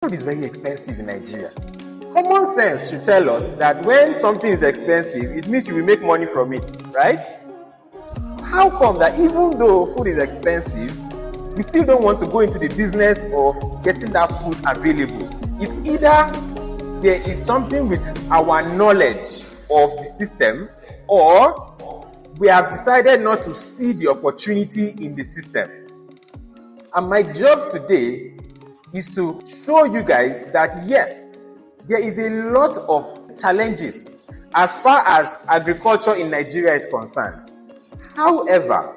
Food is very expensive in Nigeria. Common sense should tell us that when something is expensive, it means you will make money from it, right? How come that even though food is expensive, we still don't want to go into the business of getting that food available? It's either there is something with our knowledge of the system, or we have decided not to see the opportunity in the system. And my job today is to show you guys that yes, there is a lot of challenges as far as agriculture in Nigeria is concerned. However,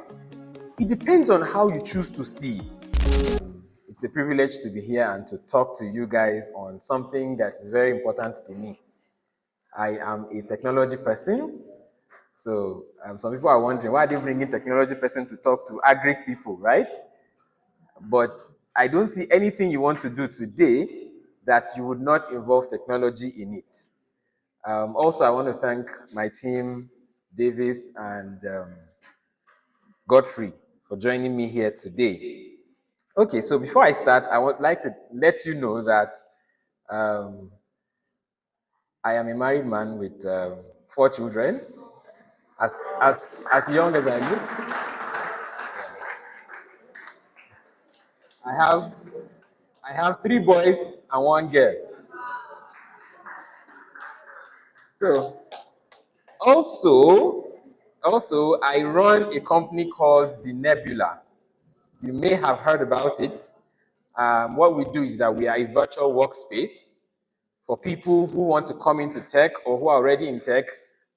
it depends on how you choose to see it. It's a privilege to be here and to talk to you guys on something that is very important to me. I am a technology person. So some people are wondering, why are they bringing technology person to talk to Agric people, right? But I don't see anything you want to do today that you would not involve technology in it. Also, I want to thank my team, Davis and Godfrey, for joining me here today. Okay, so before I start, I would like to let you know that I am a married man with 4 children, as young as I look. I have 3 boys and 1 girl. So, also, I run a company called The Nebula. You may have heard about it. What we do is that we are a virtual workspace for people who want to come into tech or who are already in tech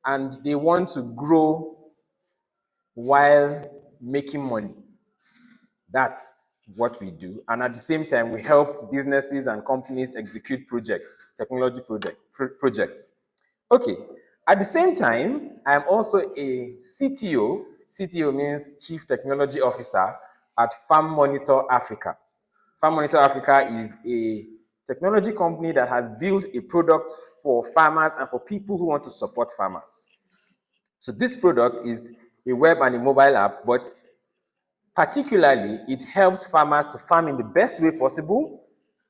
and they want to grow while making money. That's what we do. And at the same time, we help businesses and companies execute projects, technology projects. Okay. At the same time, I'm also a CTO. CTO means Chief Technology Officer at Farm Monitor Africa. Farm Monitor Africa is a technology company that has built a product for farmers and for people who want to support farmers. So this product is a web and a mobile app, but particularly it helps farmers to farm in the best way possible,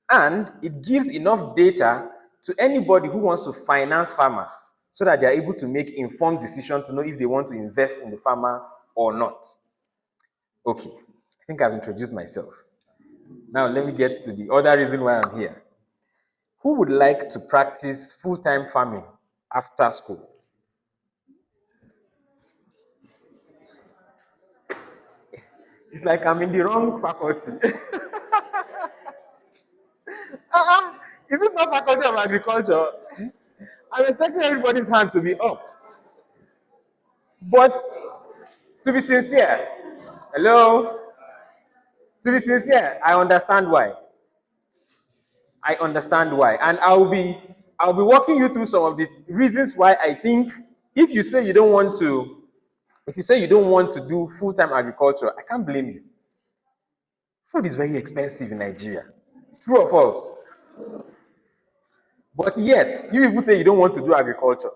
and it gives enough data to anybody who wants to finance farmers so that they are able to make informed decisions to know if they want to invest in the farmer or not. Okay, I think I've introduced myself. Now let me get to the other reason why I'm here. Who would like to practice full-time farming after school? It's like I'm in the wrong faculty. Is it not faculty of agriculture? I'm expecting everybody's hand to be up. But to be sincere, hello? To be sincere, I understand why. I understand why. And I'll be walking you through some of the reasons why I think if you say you don't want to do full-time agriculture, I can't blame you. Food is very expensive in Nigeria. True or false? But yet, you people say you don't want to do agriculture.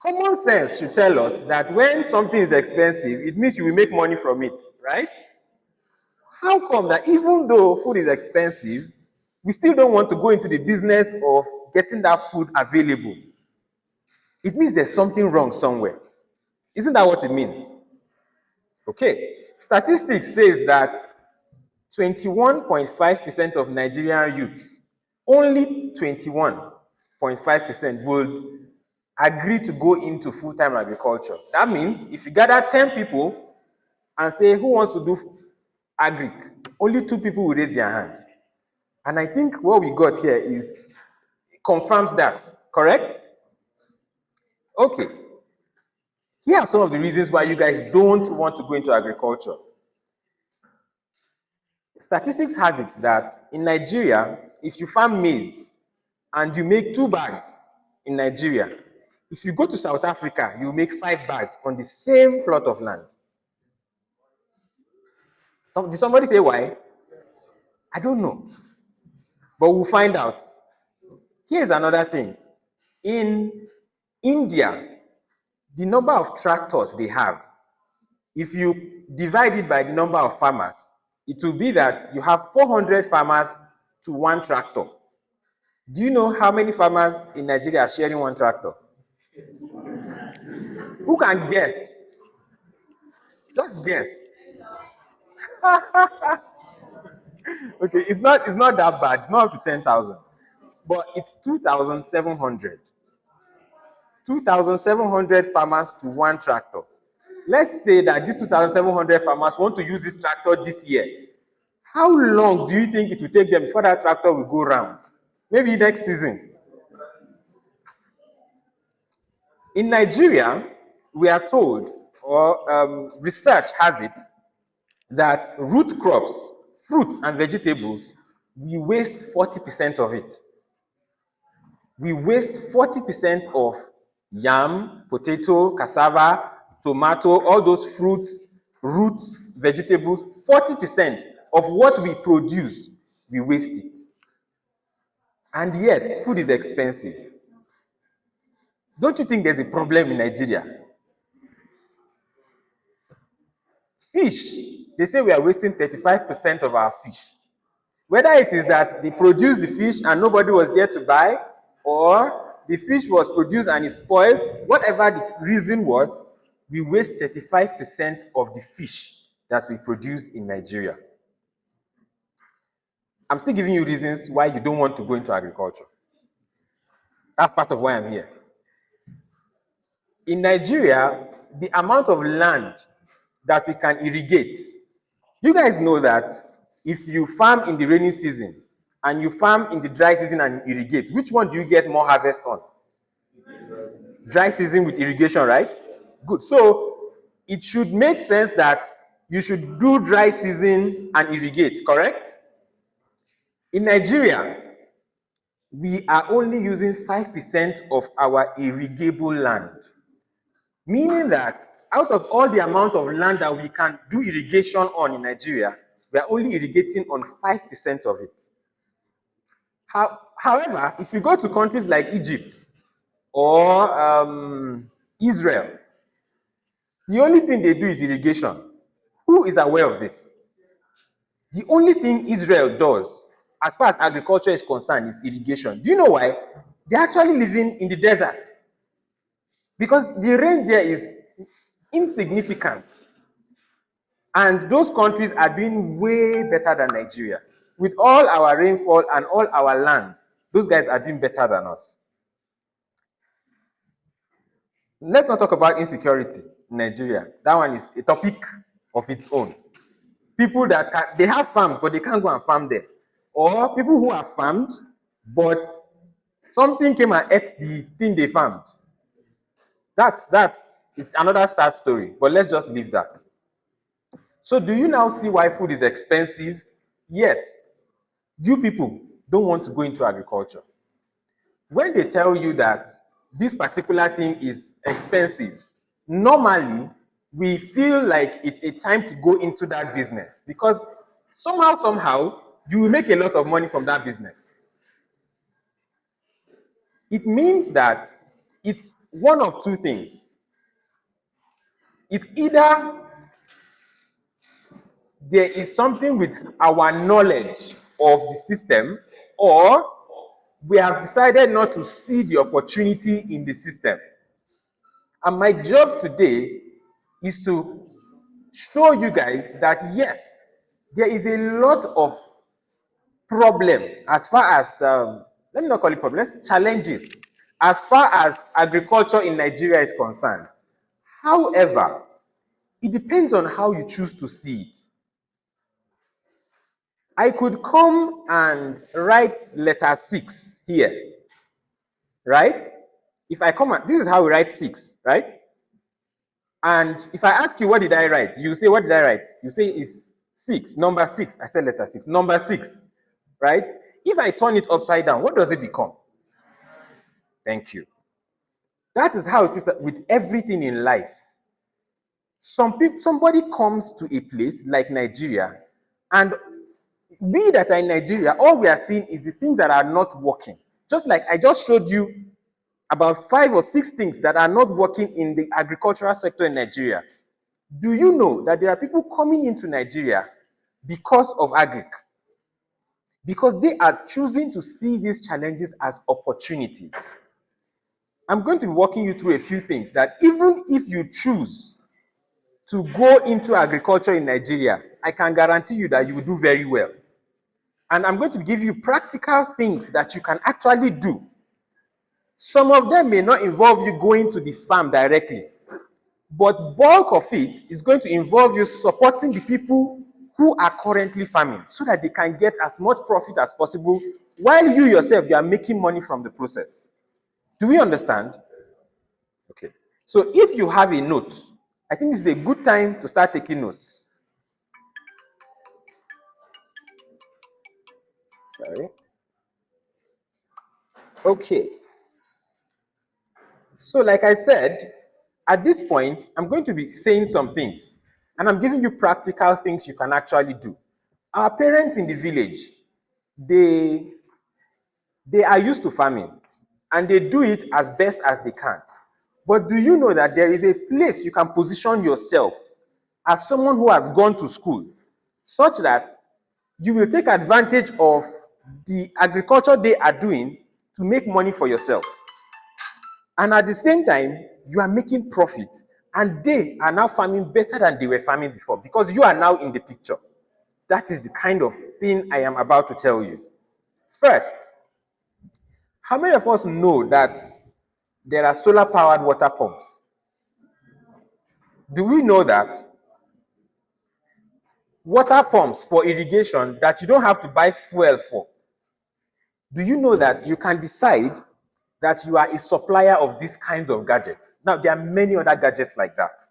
Common sense should tell us that when something is expensive, it means you will make money from it, right? How come that even though food is expensive, we still don't want to go into the business of getting that food available? It means there's something wrong somewhere. Isn't that what it means? Okay. Statistics says that 21.5% of Nigerian youth, only 21.5% would agree to go into full-time agriculture. That means if you gather 10 people and say, who wants to do Agric? Only 2 people will raise their hand. And I think what we got here confirms that, correct? Okay. Here are some of the reasons why you guys don't want to go into agriculture. Statistics has it that in Nigeria, if you farm maize and you make 2 bags in Nigeria, if you go to South Africa, you make 5 bags on the same plot of land. Did somebody say why? I don't know. But we'll find out. Here's another thing. In India, the number of tractors they have, if you divide it by the number of farmers, it will be that you have 400 farmers to one tractor. Do you know how many farmers in Nigeria are sharing one tractor? Who can guess? Just guess. Okay, it's not that bad. It's not up to 10,000. But it's 2,700. 2,700 farmers to one tractor. Let's say that these 2,700 farmers want to use this tractor this year. How long do you think it will take them before that tractor will go round? Maybe next season. In Nigeria, we are told, or research has it, that root crops, fruits and vegetables, we waste 40% of it. We waste 40% of yam, potato, cassava, tomato, all those fruits, roots, vegetables. 40% of what we produce, we waste it. And yet, food is expensive. Don't you think there's a problem in Nigeria? Fish, they say we are wasting 35% of our fish. Whether it is that they produced the fish and nobody was there to buy, or the fish was produced and it spoiled, whatever the reason was, we waste 35% of the fish that we produce in Nigeria. I'm still giving you reasons why you don't want to go into agriculture. That's part of why I'm here. In Nigeria, the amount of land that we can irrigate, you guys know that if you farm in the rainy season and you farm in the dry season and irrigate, which one do you get more harvest on? Dry season with irrigation, right? Good. So it should make sense that you should do dry season and irrigate, correct? In Nigeria, we are only using 5% of our irrigable land. Meaning that out of all the amount of land that we can do irrigation on in Nigeria, we are only irrigating on 5% of it. However, if you go to countries like Egypt or Israel, the only thing they do is irrigation. Who is aware of this? The only thing Israel does, as far as agriculture is concerned, is irrigation. Do you know why? They're actually living in the desert. Because the rain there is insignificant. And those countries are doing way better than Nigeria. With all our rainfall and all our land, those guys are doing better than us. Let's not talk about insecurity in Nigeria. That one is a topic of its own. People that they have farms, but they can't go and farm there. Or people who have farmed, but something came and ate the thing they farmed. It's another sad story, but let's just leave that. So do you now see why food is expensive? Yet, you people don't want to go into agriculture. When they tell you that this particular thing is expensive, normally we feel like it's a time to go into that business because somehow, you will make a lot of money from that business. It means that it's one of two things. It's either there is something with our knowledge of the system, or we have decided not to see the opportunity in the system. And my job today is to show you guys that yes, there is a lot of problem as far as, let me not call it problems, challenges as far as agriculture in Nigeria is concerned. However, it depends on how you choose to see it. I could come and write letter 6 here, right? If I come and, this is how we write 6, right? And if I ask you, what did I write? You say, what did I write? You say, it's 6, number 6. I said letter 6, number 6, right? If I turn it upside down, what does it become? Thank you. That is how it is with everything in life. Somebody comes to a place like Nigeria, and we that are in Nigeria, all we are seeing is the things that are not working. Just like I just showed you about 5 or 6 things that are not working in the agricultural sector in Nigeria. Do you know that there are people coming into Nigeria because of Agric? because they are choosing to see these challenges as opportunities. I'm going to be walking you through a few things that even if you choose to go into agriculture in Nigeria, I can guarantee you that you will do very well. And I'm going to give you practical things that you can actually do. Some of them may not involve you going to the farm directly, but bulk of it is going to involve you supporting the people who are currently farming so that they can get as much profit as possible while you yourself, you are making money from the process. Do we understand? Okay. So if you have a note, I think this is a good time to start taking notes. Sorry. Okay. So like I said, at this point, I'm going to be saying some things, and I'm giving you practical things you can actually do. Our parents in the village, they are used to farming, and they do it as best as they can. But do you know that there is a place you can position yourself as someone who has gone to school, such that you will take advantage of the agriculture they are doing to make money for yourself? And at the same time, you are making profit, and they are now farming better than they were farming before because you are now in the picture. That is the kind of thing I am about to tell you. First, how many of us know that there are solar-powered water pumps? Do we know that? Water pumps for irrigation that you don't have to buy fuel for. Do you know that you can decide that you are a supplier of these kinds of gadgets? Now, there are many other gadgets like that.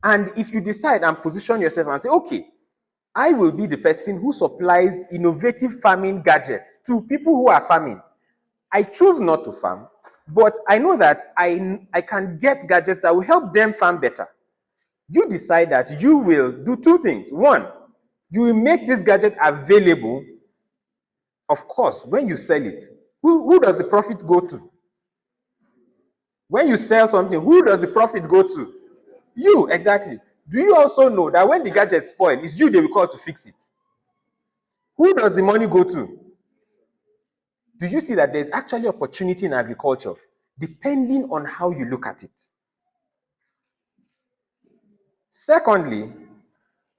And if you decide and position yourself and say, okay, I will be the person who supplies innovative farming gadgets to people who are farming. I choose not to farm, but I know that I can get gadgets that will help them farm better. You decide that you will do two things. One, you will make this gadget available. Of course, when you sell it, who does the profit go to? When you sell something, who does the profit go to? You, exactly. Do you also know that when the gadget spoils, it's you they will call to fix it? Who does the money go to? Do you see that there's actually opportunity in agriculture depending on how you look at it? Secondly,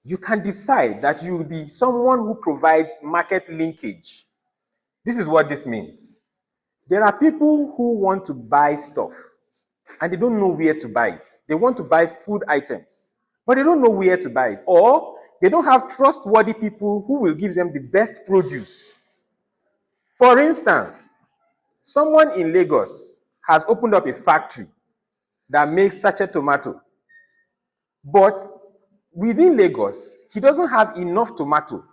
you can decide that you will be someone who provides market linkage. This is what this means. There are people who want to buy stuff and they don't know where to buy it. They want to buy food items, but they don't know where to buy it. Or they don't have trustworthy people who will give them the best produce. For instance, someone in Lagos has opened up a factory that makes sachet tomato. But within Lagos, he doesn't have enough tomato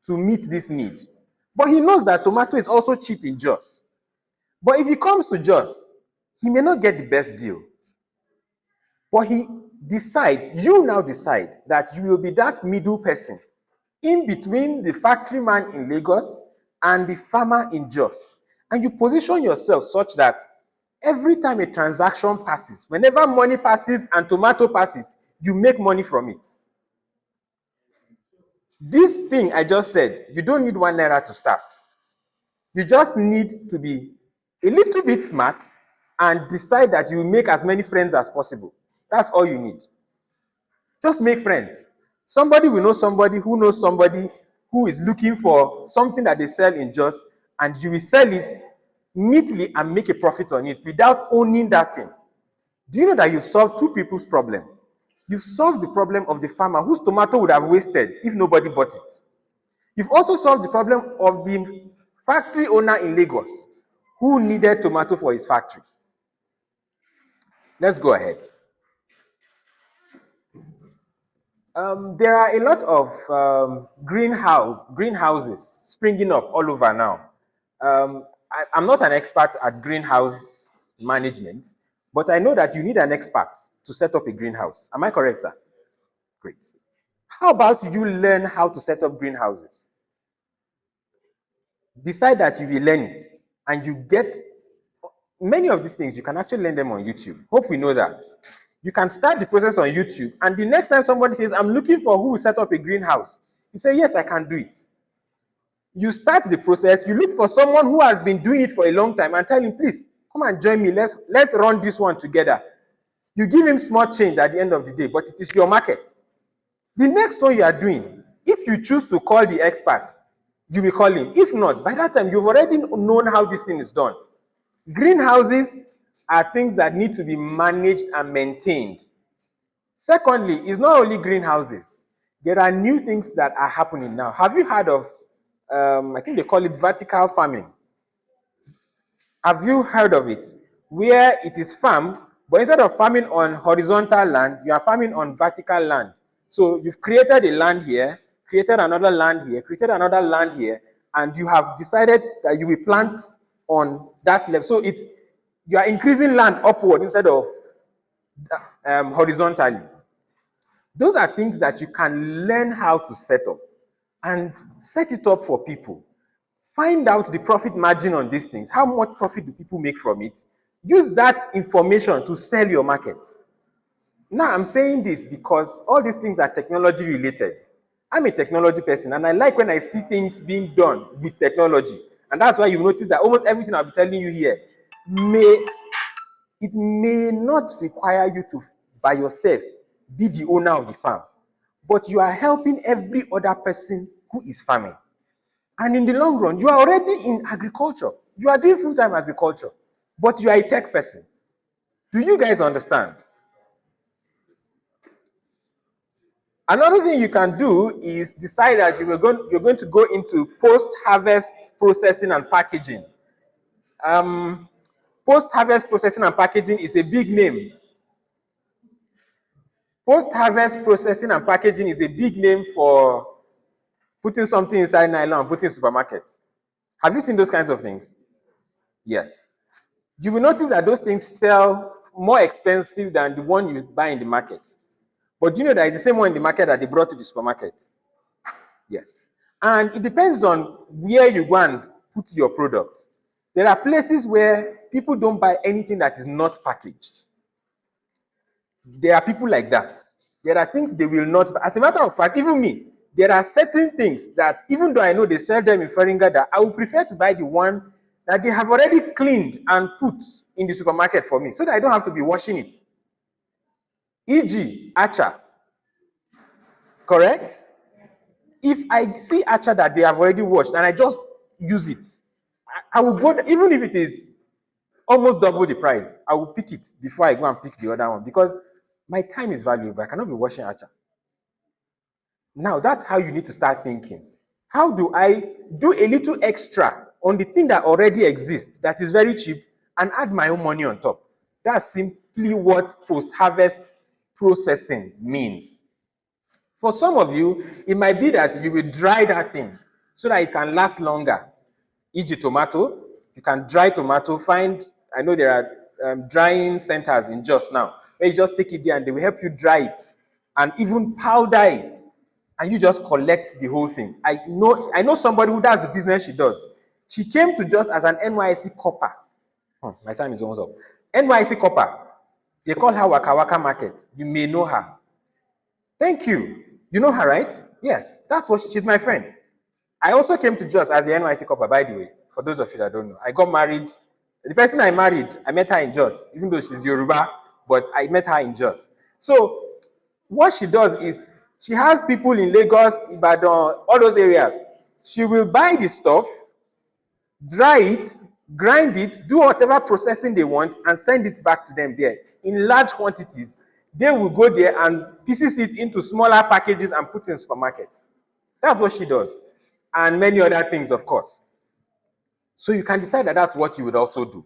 to meet this need. But he knows that tomato is also cheap in Jos. But if he comes to Jos, he may not get the best deal. But he decides, you now decide that you will be that middle person in between the factory man in Lagos and the farmer in Jos. And you position yourself such that every time a transaction passes, whenever money passes and tomato passes, you make money from it. This thing I just said, you don't need 1 naira to start. You just need to be a little bit smart and decide that you will make as many friends as possible. That's all you need. Just make friends. Somebody will know somebody who knows somebody who is looking for something that they sell in Jos, and you will sell it neatly and make a profit on it without owning that thing. Do you know that you've solved two people's problem? You've solved the problem of the farmer whose tomato would have wasted if nobody bought it. You've also solved the problem of the factory owner in Lagos who needed tomato for his factory. Let's go ahead. There are a lot of greenhouses springing up all over now. I'm not an expert at greenhouse management, but I know that you need an expert to set up a greenhouse. Am I correct, sir? Great. How about you learn how to set up greenhouses? Decide that you will learn it, and you get many of these things, you can actually learn them on YouTube. Hope we know that. You can start the process on YouTube, and the next time somebody says, I'm looking for who will set up a greenhouse, you say, yes, I can do it. You start the process, you look for someone who has been doing it for a long time and tell him, please, come and join me, let's run this one together. You give him small change at the end of the day, but it is your market. The next one you are doing, if you choose to call the expert, you will call him. If not, by that time, you've already known how this thing is done. Greenhouses are things that need to be managed and maintained. Secondly, it's not only greenhouses. There are new things that are happening now. Have you heard of, I think they call it vertical farming? Have you heard of it? Where it is farm, but instead of farming on horizontal land, you are farming on vertical land. So you've created a land here, created another land here, created another land here, and you have decided that you will plant on that level. So you are increasing land upward instead of horizontally. Those are things that you can learn how to set up and set it up for people. Find out the profit margin on these things. How much profit do people make from it? Use that information to sell your market. Now, I'm saying this because all these things are technology related. I'm a technology person, and I like when I see things being done with technology. And that's why you notice that almost everything I'll be telling you here may not require you to, by yourself, be the owner of the farm, but you are helping every other person who is farming. And in the long run, you are already in agriculture. You are doing full-time agriculture, but you are a tech person. Do you guys understand? Another thing you can do is decide that you're going to go into post-harvest processing and packaging. Post-harvest processing and packaging is a big name. Post-harvest processing and packaging is a big name for putting something inside nylon and putting in supermarkets. Have you seen those kinds of things? Yes. You will notice that those things sell more expensive than the one you buy in the market. But do you know that it's the same one in the market that they brought to the supermarket? Yes. And it depends on where you go and put your product. There are places where people don't buy anything that is not packaged. There are people like that. There are things they will not buy. As a matter of fact, even me, there are certain things that even though I know they sell them in Feringa, that I would prefer to buy the one that they have already cleaned and put in the supermarket for me so that I don't have to be washing it. E.g., acha. Correct? If I see acha that they have already washed and I just use it, I will go, even if it is almost double the price, I will pick it before I go and pick the other one because my time is valuable. I cannot be washing acha. Now, that's how you need to start thinking. How do I do a little extra on the thing that already exists, that is very cheap, and add my own money on top? That's simply what post-harvest processing means. For some of you, it might be that you will dry that thing so that it can last longer. E.g. tomato, you can dry tomato, I know there are drying centers in Jos now, where you just take it there and they will help you dry it and even powder it. And you just collect the whole thing. I know somebody who does the business she does. She came to Jos as an NYC copper. My time is almost up. NYC copper. They call her Waka Waka Market. You may know her. Thank you. You know her, right? Yes. That's what she's my friend. I also came to Jos as the NYC copper, by the way, for those of you that don't know. I got married. The person I married, I met her in Jos, even though she's Yoruba, but I met her in Jos. So what she does is she has people in Lagos, Ibadan, all those areas. She will buy the stuff, dry it, grind it, do whatever processing they want, and send it back to them there in large quantities. They will go there and pieces it into smaller packages and put in supermarkets. That's what she does. And many other things, of course. So you can decide that that's what you would also do.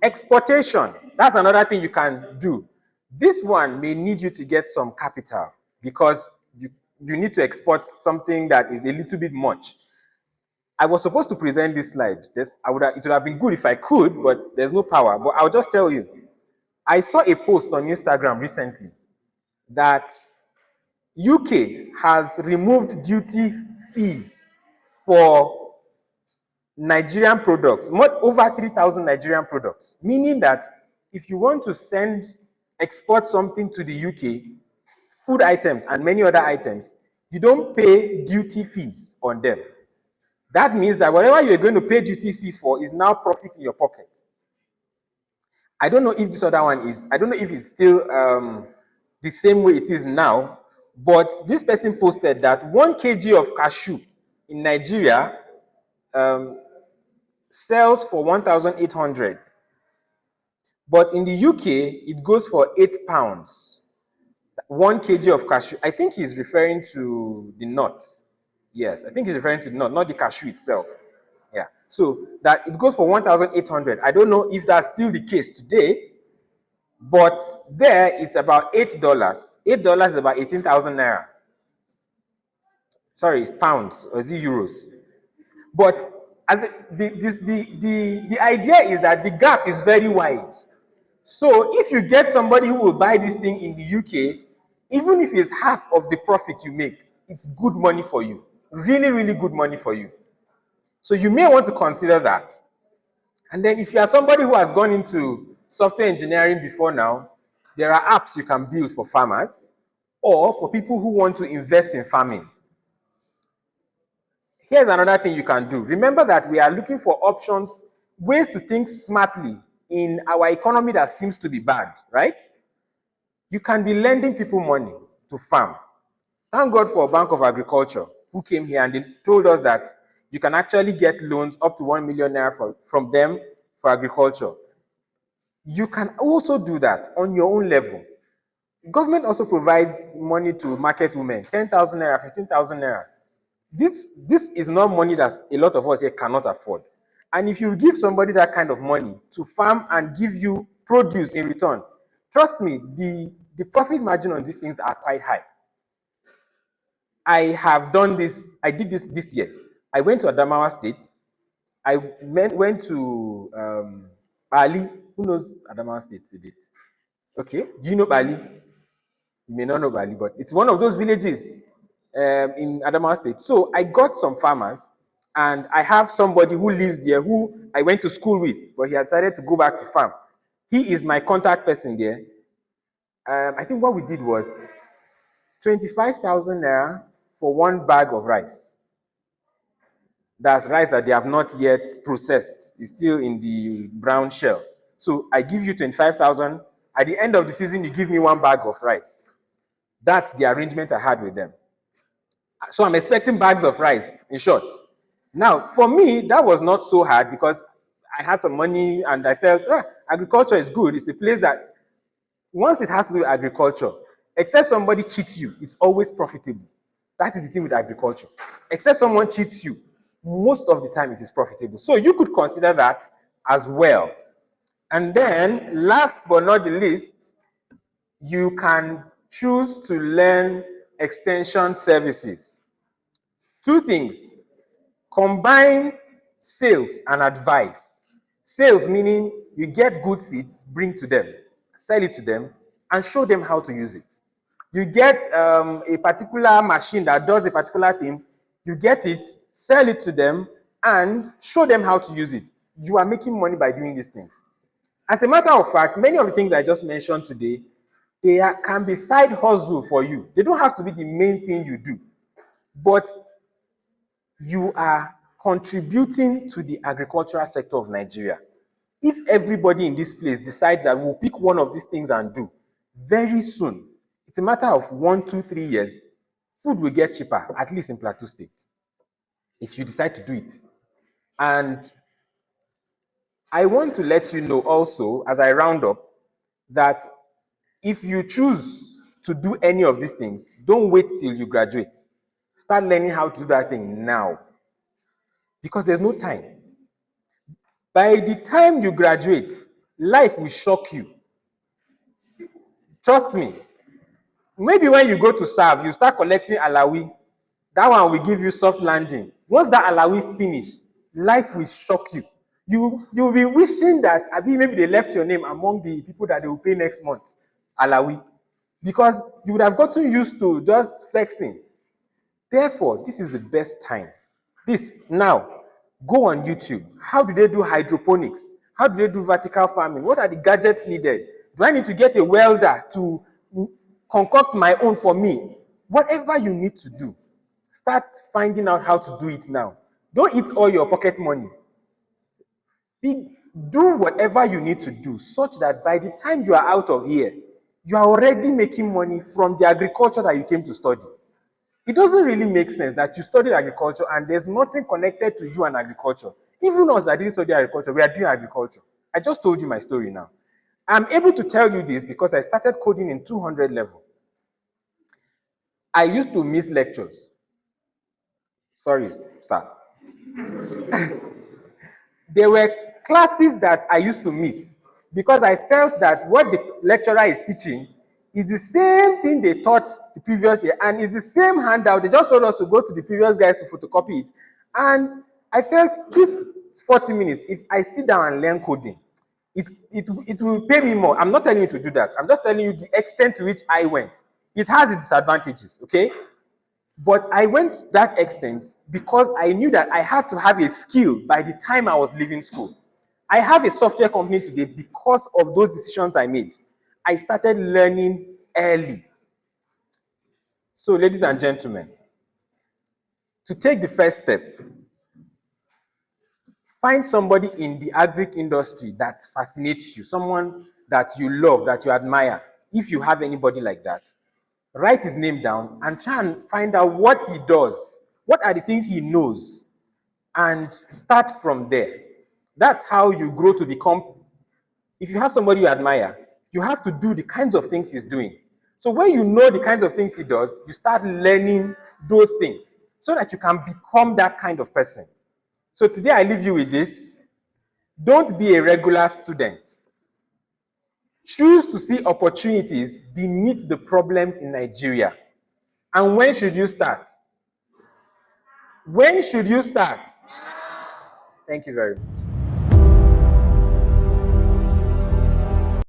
Exportation, that's another thing you can do. This one may need you to get some capital because you need to export something that is a little bit much. I was supposed to present this slide. It would have been good if I could, but there's no power. But I'll just tell you. I saw a post on Instagram recently that UK has removed duty fees for Nigerian products, over 3,000 Nigerian products, meaning that if you want to export something to the UK, food items and many other items, you don't pay duty fees on them. That means that whatever you're going to pay duty fee for is now profit in your pocket. I don't know if this other one is, I don't know if it's still the same way it is now, but this person posted that 1 kg of cashew in Nigeria sells for 1,800. But in the UK, it goes for £8. 1 kg of cashew. I think he's referring to the nut. Yes, I think he's referring to the nut, not the cashew itself. Yeah. So that it goes for 1,800. I don't know if that's still the case today, but there it's about $8. $8 is about 18,000 naira. Sorry, it's pounds or is it euros? But as the idea is that the gap is very wide. So if you get somebody who will buy this thing in the UK, even if it's half of the profit you make, it's good money for you. Really, really good money for you. So you may want to consider that. And then if you are somebody who has gone into software engineering before now, there are apps you can build for farmers or for people who want to invest in farming. Here's another thing you can do. Remember that we are looking for options, ways to think smartly in our economy that seems to be bad, right? You can be lending people money to farm. Thank God for Bank of Agriculture who came here and they told us that you can actually get loans up to 1 million naira from them for agriculture. You can also do that on your own level. Government also provides money to market women, 10,000 naira, 15,000 naira. This is not money that a lot of us here cannot afford. And if you give somebody that kind of money to farm and give you produce in return, trust me, the profit margin on these things are quite high. I have done this, I did this year. I went to Adamawa State. I went to Bali. Who knows Adamawa State today? Okay, do you know Bali? You may not know Bali, but it's one of those villages in Adamawa State. So I got some farmers, and I have somebody who lives there who I went to school with, but he had decided to go back to farm. He is my contact person there. I think what we did was 25,000 naira for 1 bag of rice. That's rice that they have not yet processed. It's still in the brown shell. So I give you 25,000. At the end of the season, you give me 1 bag of rice. That's the arrangement I had with them. So I'm expecting bags of rice, in short. Now, for me, that was not so hard because I had some money and I felt, agriculture is good. It's a place that, once it has to do with agriculture, except somebody cheats you, it's always profitable. That is the thing with agriculture. Except someone cheats you, most of the time it is profitable. So you could consider that as well. And then, last but not the least, you can choose to learn extension services. 2 things. Combine sales and advice. Sales meaning you get good seeds, bring to them, sell it to them, and show them how to use it. You get a particular machine that does a particular thing, you get it, sell it to them, and show them how to use it. You are making money by doing these things. As a matter of fact, many of the things I just mentioned today, can be side hustle for you. They don't have to be the main thing you do, but you are contributing to the agricultural sector of Nigeria. If everybody in this place decides that we'll pick one of these things and do, very soon, it's a matter of 1, 2, 3 years, food will get cheaper, at least in Plateau State, if you decide to do it. And I want to let you know also, as I round up, that if you choose to do any of these things, don't wait till you graduate. Start learning how to do that thing now, because there's no time. By the time you graduate, life will shock you. Trust me. Maybe when you go to serve, you start collecting alawi. That one will give you soft landing. Once that alawi finish, life will shock you. You'll be wishing that maybe they left your name among the people that they will pay next month, alawi, because you would have gotten used to just flexing. Therefore, this is the best time. Now, go on YouTube. How do they do hydroponics? How do they do vertical farming? What are the gadgets needed? Do I need to get a welder to concoct my own for me? Whatever you need to do, Start finding out how to do it now. Don't eat all your pocket money. Do whatever you need to do such that by the time you are out of here, you are already making money from the agriculture that you came to study. It doesn't really make sense that you studied agriculture and there's nothing connected to you and agriculture. Even us that didn't study agriculture, we are doing agriculture. I just told you my story now. I'm able to tell you this because I started coding in 200 level. I used to miss lectures. Sorry, sir. There were classes that I used to miss because I felt that what the lecturer is teaching is the same thing they taught the previous year and it's the same handout. They just told us to go to the previous guys to photocopy it. And I felt if 40 minutes, if I sit down and learn coding, it will pay me more. I'm not telling you to do that. I'm just telling you the extent to which I went. It has its disadvantages, okay? But I went to that extent because I knew that I had to have a skill by the time I was leaving school. I have a software company today because of those decisions I made. I started learning early. So, ladies and gentlemen, to take the first step, find somebody in the agric industry that fascinates you, someone that you love, that you admire. If you have anybody like that, write his name down and try and find out what he does. What are the things he knows? And start from there. That's how you grow to become. If you have somebody you admire, you have to do the kinds of things he's doing. So when you know the kinds of things he does, you start learning those things so that you can become that kind of person. So today I leave you with this. Don't be a regular student. Choose to see opportunities beneath the problems in Nigeria. And when should you start? When should you start? Thank you very much.